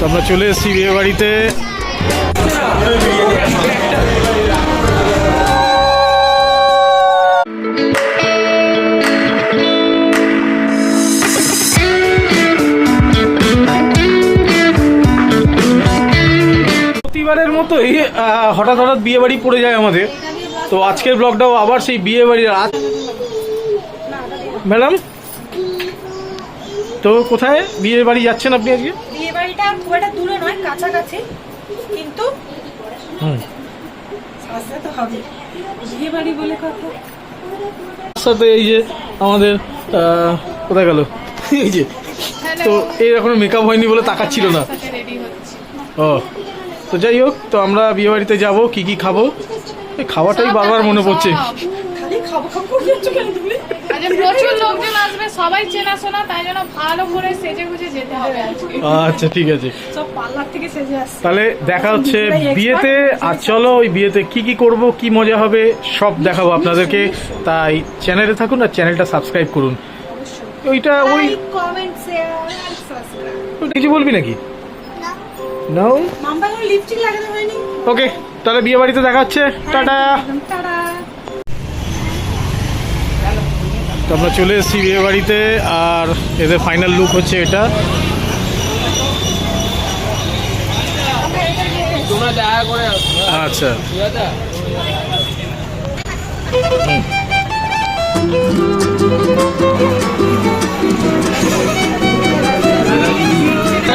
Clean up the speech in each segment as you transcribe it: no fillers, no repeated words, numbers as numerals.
আমরা চলে এসেছি বিয়ে বাড়িতে। প্রতিবারের মতোই হঠাৎ হঠাৎ বিয়ে বাড়ি পড়ে যায় আমাদের, তো আজকের ব্লগটাও আবার সেই বিয়ে বাড়ির রাত। ম্যাডাম, তো কোথায় বিয়ে বাড়ি যাচ্ছেন আপনি আজকে? বিয়ে বাড়িটা খুব একটা দূরে নয়, কাছাকাছি, কিন্তু সাজতে তো হবে, বিয়ে বাড়ি বলে কথা। সাথে এই যে আমাদের কোথায় গেল এই যে, তো এই এখনো মেকআপ হয়নি বলে তাকাচ্ছিল না। ও তো যাই হোক, তো আমরা বিয়ে বাড়িতে যাবো, কি কি খাবো, এই খাওয়াটাই বারবার মনে পড়ছে। খালি খাবো খাবো করে যাচ্ছ কেন তুমি? প্রচুর লোকজন আসবে, সবাই চেনাশোনা, তাই জন্য ভালো করে সেজে গুজে যেতে হবে আজকে। আচ্ছা ঠিক আছে, সব পার্লার থেকে সেজে আসছে। তাহলে দেখা হচ্ছে বিয়েতে। আর চলো ওই বিয়েতে কি কি করব, কি মজা হবে সব দেখাবো আপনাদেরকে। তাই চ্যানেলে থাকুন আর চ্যানেলটা সাবস্ক্রাইব করুন। ওইটা ওই কমেন্ট শেয়ার আর সাবস্ক্রাইব। কিছু বলবি নাকি? নাও মাম্বা কোনো লিপস্টিক লাগাতে হয়নি। ওকে, তাহলে বিয়ে বাড়িতে দেখা হচ্ছে। টাটা। টাটা। তো আমরা চলে এসেছি বিয়ে বাড়িতে, আর এদের ফাইনাল লুক হচ্ছে এটা। আচ্ছা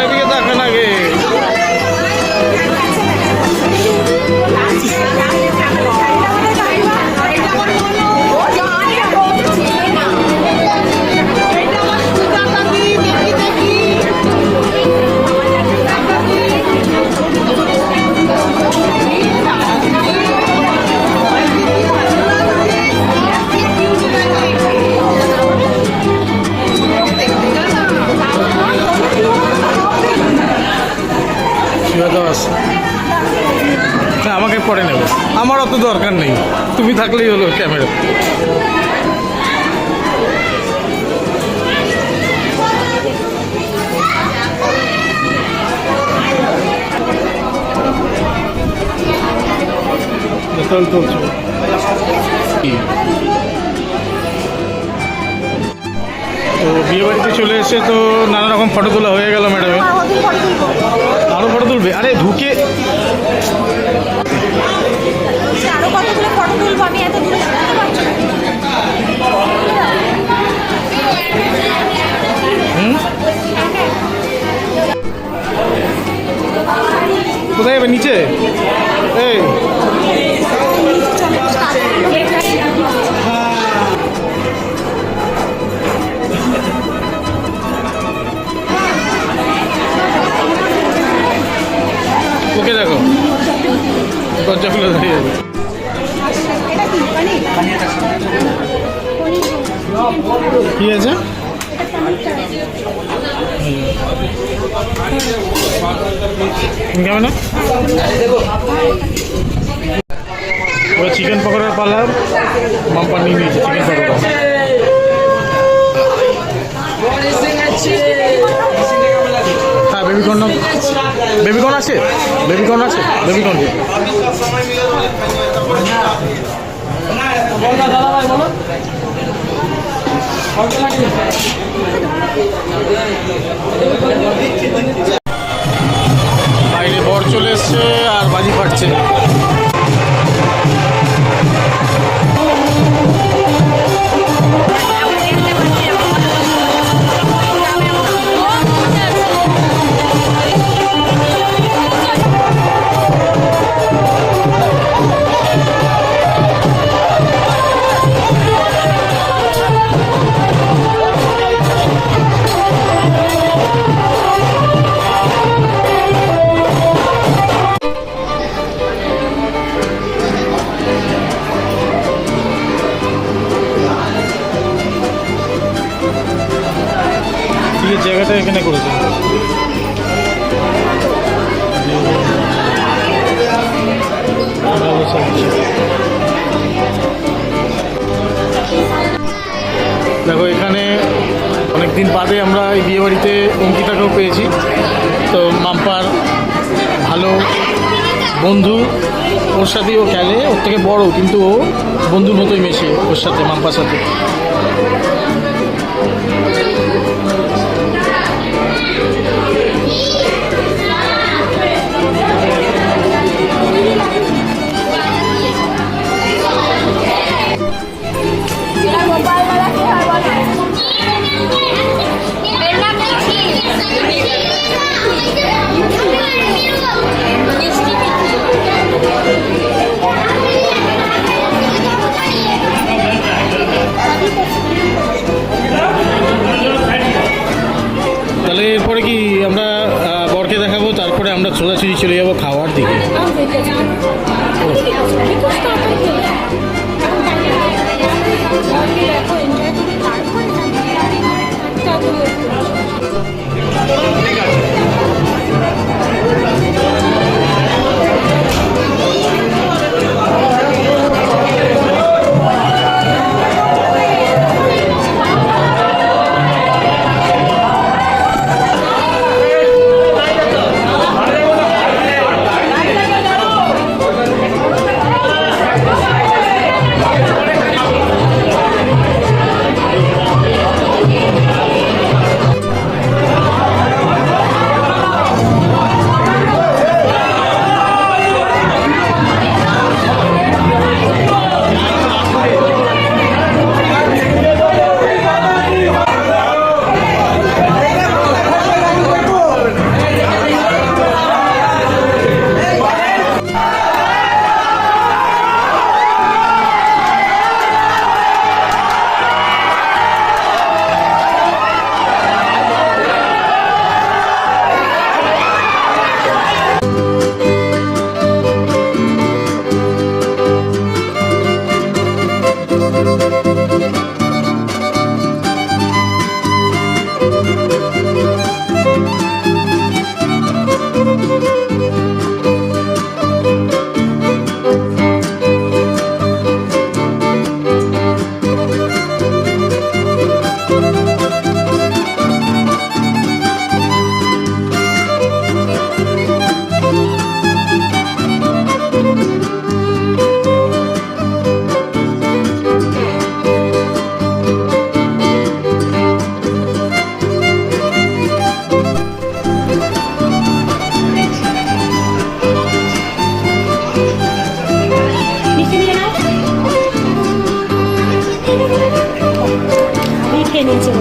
এদিকে দেখেন আগে। না, আমাকে পরে নেবে, আমার অত দরকার নেই, তুমি থাকলেই হলো ক্যামেরা। তো বিয়ে বাড়িতে চলে এসে তো নানা রকম ফটো তোলা হয়ে গেল ম্যাডামের। আরো ফটো তুলবে? আরে ঢুকে আরো কতগুলো ফটো তুলবো, আমি এত দূরে শুনতে পারছি না। কোথায় যাবে? নিচে? এই ওকে দেখো, দরজা খুলে দাঁড়িয়ে যাবে। কি আছে? কেমন ওরা চিকেন পকোড়ার পালা, মাম্পা নিয়ে নিয়েছে চিকেন পকোড়া। হ্যাঁ বেবিকর্ন, বেবিকর্ন আছে, বেবিকর্ন আছে, বেবিকর্ন। বাইরে বর চলে এসছে আর বাজি ফাটছে। জায়গাটা এখানে করেছে। দেখো এখানে অনেক অনেকদিন বাদে আমরা এই বিয়েবাড়িতে অঙ্কিতাকেও পেয়েছি। তো মাম্পার ভালো বন্ধু, ওর সাথেই ও খেলে, ওর থেকে বড় কিন্তু ও বন্ধুর মতোই মেশে ওর সাথে, মাম্পার সাথে। তাহলে এরপরে কি আমরা বরকে দেখাবো, তারপরে আমরা সোজাসুজি চলে যাবো খাওয়ার দিকে। খেয়ে নিয়েছি।